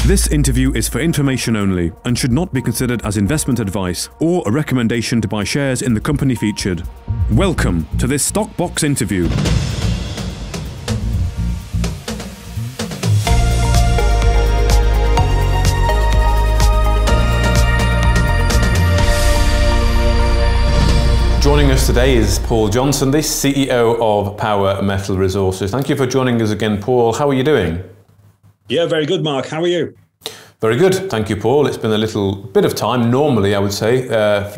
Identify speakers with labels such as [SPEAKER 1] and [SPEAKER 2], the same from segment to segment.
[SPEAKER 1] This interview is for information only and should not be considered as investment advice or a recommendation to buy shares in the company featured. Welcome to this Stock Box interview.
[SPEAKER 2] Joining us today is Paul Johnson, the CEO of Power Metal Resources. Thank you for joining us again, Paul. How are you doing?
[SPEAKER 3] Yeah, very good, Mark. How are you?
[SPEAKER 2] Very good. Thank you, Paul. It's been a little bit of time, normally, I would say,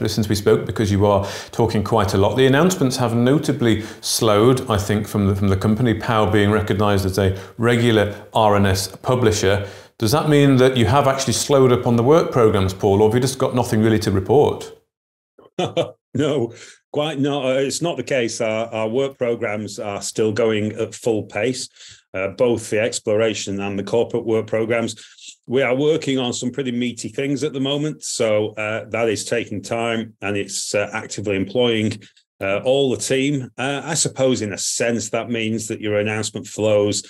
[SPEAKER 2] since we spoke, because you are talking quite a lot. The announcements have notably slowed, I think, from the company, Power being recognised as a regular RNS publisher. Does that mean that you have actually slowed up on the work programmes, Paul, or have you just got nothing really to report?
[SPEAKER 3] No, quite not. It's not the case. Our work programmes are still going at full pace, both the exploration and the corporate work programmes. We are working on some pretty meaty things at the moment, so that is taking time, and it's actively employing all the team. I suppose in a sense that means that your announcement flows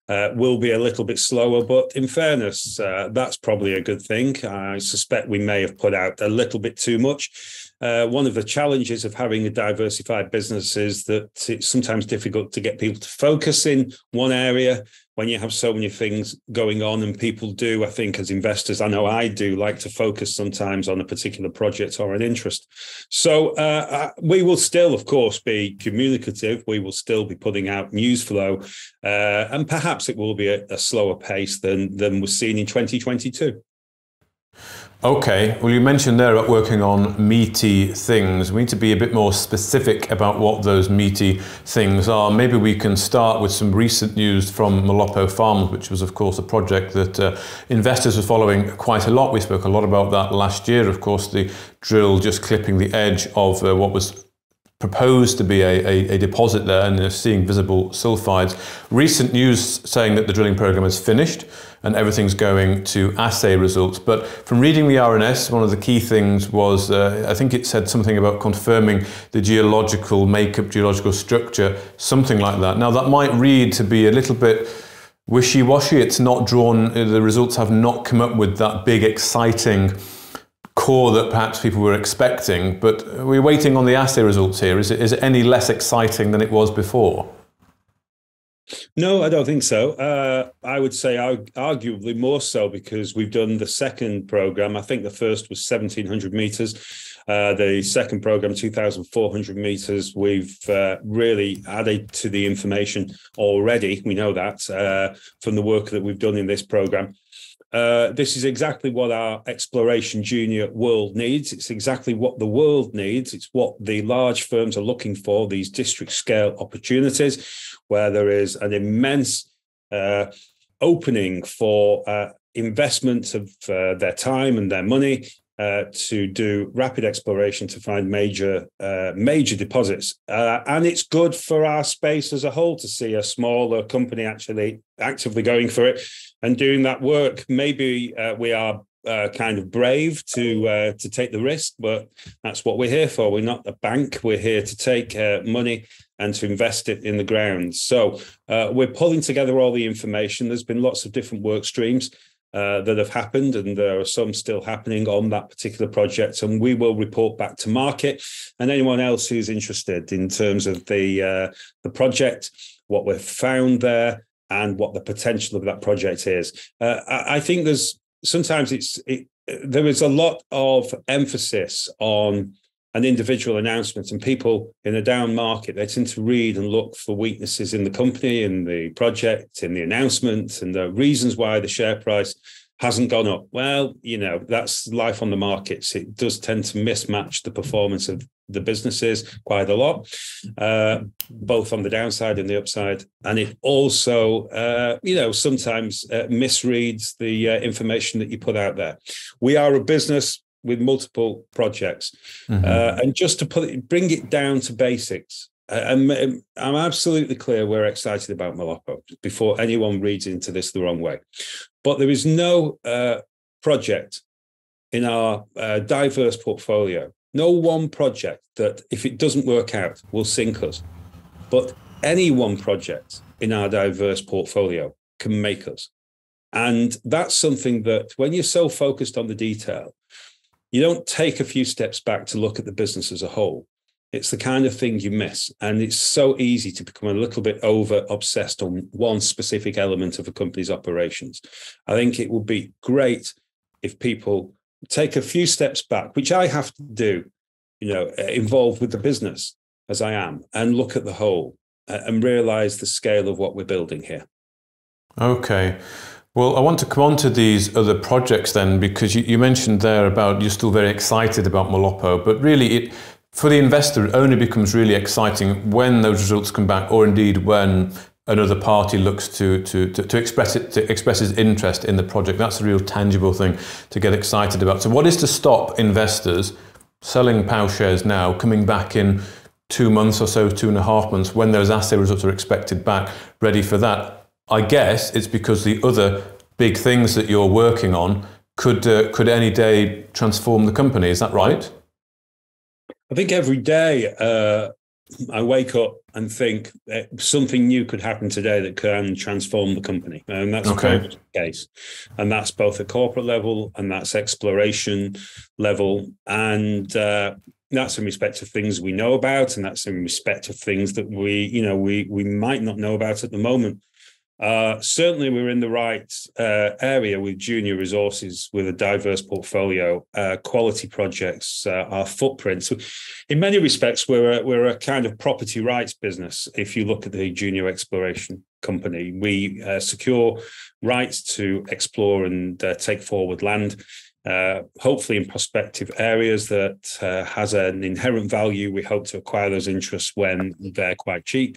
[SPEAKER 3] will be a little bit slower, but in fairness, that's probably a good thing. I suspect we may have put out a little bit too much. One of the challenges of having a diversified business is that it's sometimes difficult to get people to focus in one area when you have so many things going on, and people do, I think, as investors, I know I do, like to focus sometimes on a particular project or an interest. So we will still, of course, be communicative. We will still be putting out news flow, and perhaps it will be a slower pace than was seen in 2022.
[SPEAKER 2] Okay, well, you mentioned there about working on meaty things. We need to be a bit more specific about what those meaty things are. Maybe we can start with some recent news from Molopo Farms, which was, of course, a project that investors were following quite a lot. We spoke a lot about that last year. Of course, the drill just clipping the edge of what was proposed to be a deposit there, and seeing visible sulfides. Recent news saying that the drilling program is finished and everything's going to assay results. But from reading the RNS, one of the key things was, I think it said something about confirming the geological makeup, geological structure, something like that. Now that might read to be a little bit wishy-washy. It's not drawn, the results have not come up with that big, exciting core that perhaps people were expecting, but we're waiting on the assay results here. Is it any less exciting than it was before?
[SPEAKER 3] No, I don't think so. I would say arguably more so, because we've done the second program. I think the first was 1,700 meters. The second program, 2,400 meters. We've really added to the information already. We know that from the work that we've done in this program. This is exactly what our exploration junior world needs. It's exactly what the world needs. It's what the large firms are looking for, these district scale opportunities, where there is an immense opening for investment of their time and their money to do rapid exploration to find major deposits. And it's good for our space as a whole to see a smaller company actually actively going for it and doing that work. Maybe we are kind of brave to take the risk, but that's what we're here for. We're not a bank. We're here to take money and to invest it in the ground. So we're pulling together all the information. There's been lots of different work streams that have happened, and there are some still happening on that particular project, and we will report back to market and anyone else who's interested in terms of the project, what we've found there, and what the potential of that project is. I think there is a lot of emphasis on an individual announcement, and people in a down market, they tend to read and look for weaknesses in the company, in the project, in the announcement, and the reasons why the share price hasn't gone up. Well, that's life on the markets. It does tend to mismatch the performance of the businesses quite a lot, both on the downside and the upside. And it also, sometimes misreads the information that you put out there. We are a business with multiple projects. Mm-hmm. And just to bring it down to basics, I'm absolutely clear we're excited about Molopo before anyone reads into this the wrong way. But there is no project in our diverse portfolio, no one project that, if it doesn't work out, will sink us. But any one project in our diverse portfolio can make us. And that's something that when you're so focused on the detail, you don't take a few steps back to look at the business as a whole. It's the kind of thing you miss. And it's so easy to become a little bit over obsessed on one specific element of a company's operations. I think it would be great if people take a few steps back, which I have to do, involved with the business as I am, and look at the whole and realize the scale of what we're building here.
[SPEAKER 2] Okay. Well, I want to come on to these other projects then, because you mentioned there about you're still very excited about Molopo, but really for the investor, it only becomes really exciting when those results come back, or indeed when another party looks to express his interest in the project. That's a real tangible thing to get excited about. So what is to stop investors selling POW shares now, coming back in 2 months or so, 2.5 months, when those assay results are expected back, ready for that? I guess it's because the other big things that you're working on could any day transform the company. Is that right?
[SPEAKER 3] I think every day I wake up and think something new could happen today that can transform the company. And that's very much the case. And that's both at corporate level and that's exploration level. And that's in respect to things we know about, and that's in respect to things that we might not know about at the moment. Certainly we're in the right area with junior resources, with a diverse portfolio, quality projects, our footprint. So in many respects, we're a kind of property rights business. If you look at the junior exploration company, we secure rights to explore and take forward land, hopefully in prospective areas that has an inherent value. We hope to acquire those interests when they're quite cheap.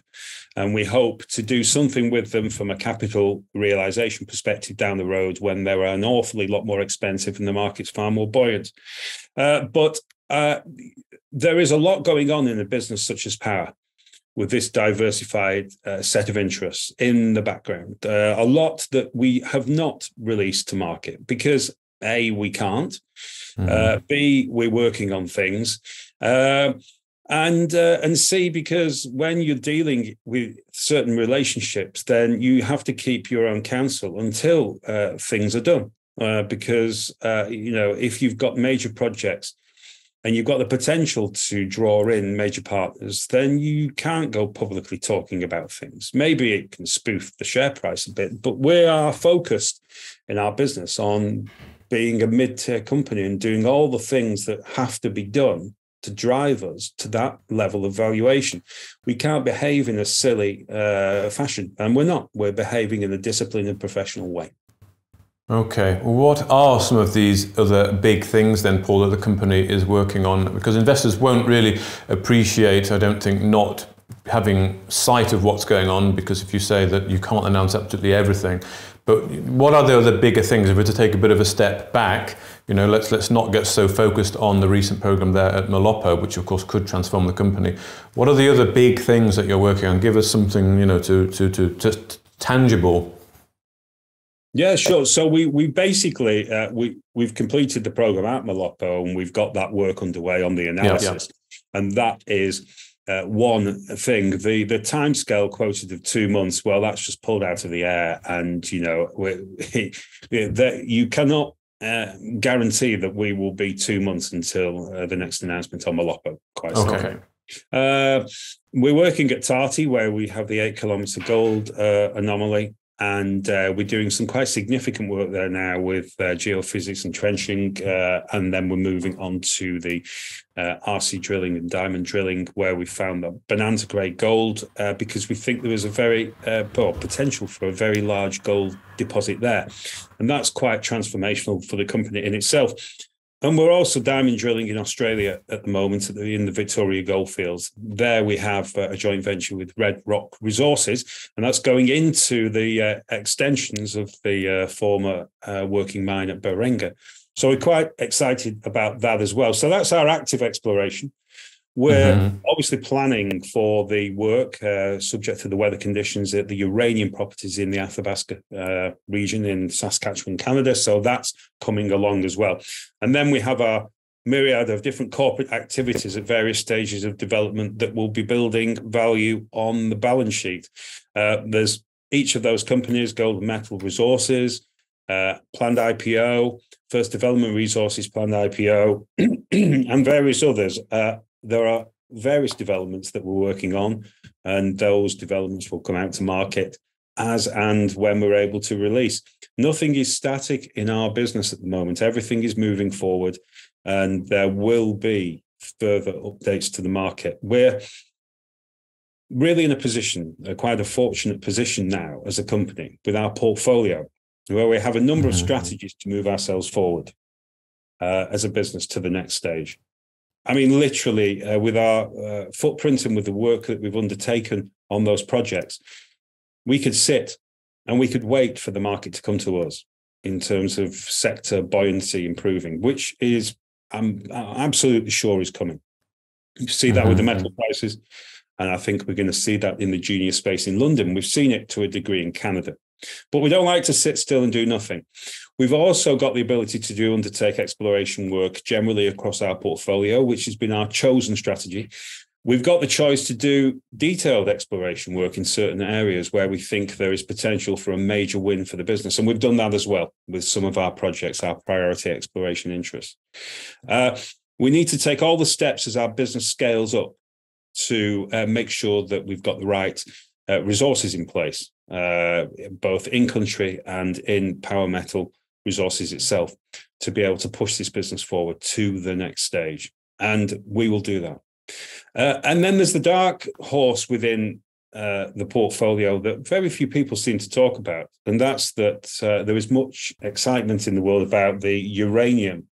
[SPEAKER 3] And we hope to do something with them from a capital realization perspective down the road when they're an awfully lot more expensive and the market's far more buoyant. But there is a lot going on in a business such as power with this diversified set of interests in the background. A lot that we have not released to market because A, we can't. B, we're working on things. And C, because when you're dealing with certain relationships, then you have to keep your own counsel until things are done. Because, if you've got major projects and you've got the potential to draw in major partners, then you can't go publicly talking about things. Maybe it can spoof the share price a bit, but we are focused in our business on being a mid-tier company and doing all the things that have to be done to drive us to that level of valuation. We can't behave in a silly fashion, and we're not. We're behaving in a disciplined and professional way.
[SPEAKER 2] Okay. Well, what are some of these other big things then, Paul, that the company is working on? Because investors won't really appreciate, I don't think, not having sight of what's going on, because if you say that you can't announce absolutely everything. But what are the other bigger things? If we're to take a bit of a step back, let's not get so focused on the recent program there at Molopo, which of course could transform the company. What are the other big things that you're working on? Give us something, to tangible.
[SPEAKER 3] Yeah, sure. So we basically we've completed the program at Molopo, and we've got that work underway on the analysis, and that is. One thing, the timescale quoted of 2 months, well, that's just pulled out of the air. And, you cannot guarantee that we will be 2 months until the next announcement on Molopo, quite simply. We're working at Tati, where we have the 8 kilometre gold anomaly. And we're doing some quite significant work there now with geophysics and trenching. And then we're moving on to the RC drilling and diamond drilling, where we found the bonanza grade gold, because we think there is a very potential for a very large gold deposit there. And that's quite transformational for the company in itself. And we're also diamond drilling in Australia at the moment in the Victoria Goldfields. There we have a joint venture with Red Rock Resources, and that's going into the extensions of the former working mine at Berenga. So we're quite excited about that as well. So that's our active exploration. We're obviously planning for the work, subject to the weather conditions, at the uranium properties in the Athabasca region in Saskatchewan, Canada. So that's coming along as well. And then we have a myriad of different corporate activities at various stages of development that will be building value on the balance sheet. There's each of those companies, Gold and Metal Resources, planned IPO, First Development Resources planned IPO, and various others. There are various developments that we're working on, and those developments will come out to market as and when we're able to release. Nothing is static in our business at the moment. Everything is moving forward, and there will be further updates to the market. We're really in a position, quite a fortunate position now as a company with our portfolio, where we have a number of strategies to move ourselves forward as a business to the next stage. I mean, literally, with our footprint and with the work that we've undertaken on those projects, we could sit and we could wait for the market to come to us in terms of sector buoyancy improving, which is, I'm absolutely sure is coming. You see that with the metal prices, and I think we're going to see that in the junior space in London. We've seen it to a degree in Canada. But we don't like to sit still and do nothing. We've also got the ability to undertake exploration work generally across our portfolio, which has been our chosen strategy. We've got the choice to do detailed exploration work in certain areas where we think there is potential for a major win for the business. And we've done that as well with some of our projects, our priority exploration interests. We need to take all the steps as our business scales up to make sure that we've got the right resources in place, both in country and in Power Metal Resources itself, to be able to push this business forward to the next stage. And we will do that. And then there's the dark horse within the portfolio that very few people seem to talk about. And that's that there is much excitement in the world about the uranium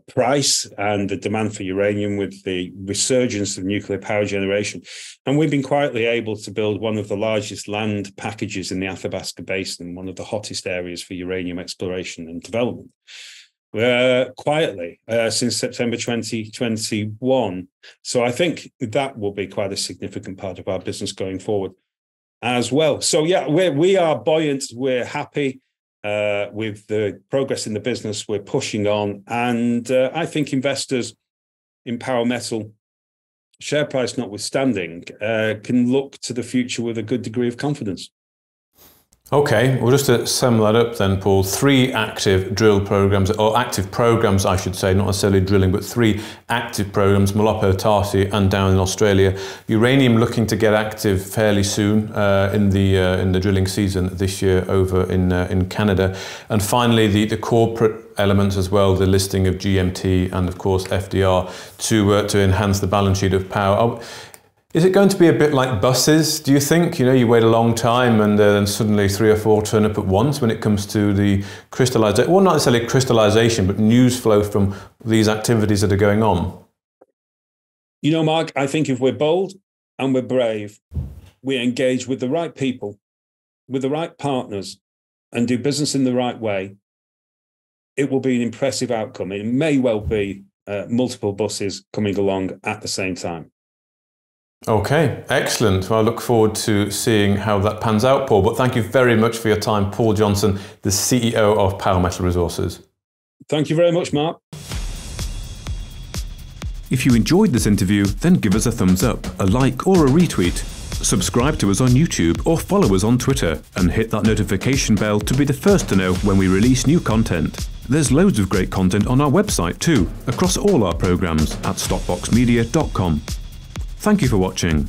[SPEAKER 3] price and the demand for uranium with the resurgence of nuclear power generation. And we've been quietly able to build one of the largest land packages in the Athabasca Basin, one of the hottest areas for uranium exploration and development. Quietly since September 2021. So I think that will be quite a significant part of our business going forward as well. So yeah, we are buoyant. We're happy with the progress in the business. We're pushing on. And I think investors in Power Metal, share price notwithstanding, can look to the future with a good degree of confidence.
[SPEAKER 2] Okay, well, just to sum that up then, Paul, 3 active drill programs, or active programs, I should say, not necessarily drilling, but 3 active programs, Molopo, Tarsi, and down in Australia. Uranium looking to get active fairly soon in the drilling season this year over in Canada. And finally, the corporate elements as well, the listing of GMT and, of course, FDR to enhance the balance sheet of Power. Is it going to be a bit like buses, do you think? You know, you wait a long time and then suddenly 3 or 4 turn up at once when it comes to the crystallization, well, not necessarily crystallization, but news flow from these activities that are going on?
[SPEAKER 3] You know, Mark, I think if we're bold and we're brave, we engage with the right people, with the right partners, and do business in the right way, it will be an impressive outcome. It may well be multiple buses coming along at the same time.
[SPEAKER 2] Okay, excellent. Well, I look forward to seeing how that pans out, Paul. But thank you very much for your time, Paul Johnson, the CEO of Power Metal Resources.
[SPEAKER 3] Thank you very much, Mark.
[SPEAKER 1] If you enjoyed this interview, then give us a thumbs up, a like or a retweet. Subscribe to us on YouTube or follow us on Twitter and hit that notification bell to be the first to know when we release new content. There's loads of great content on our website too, across all our programs at stockboxmedia.com. Thank you for watching.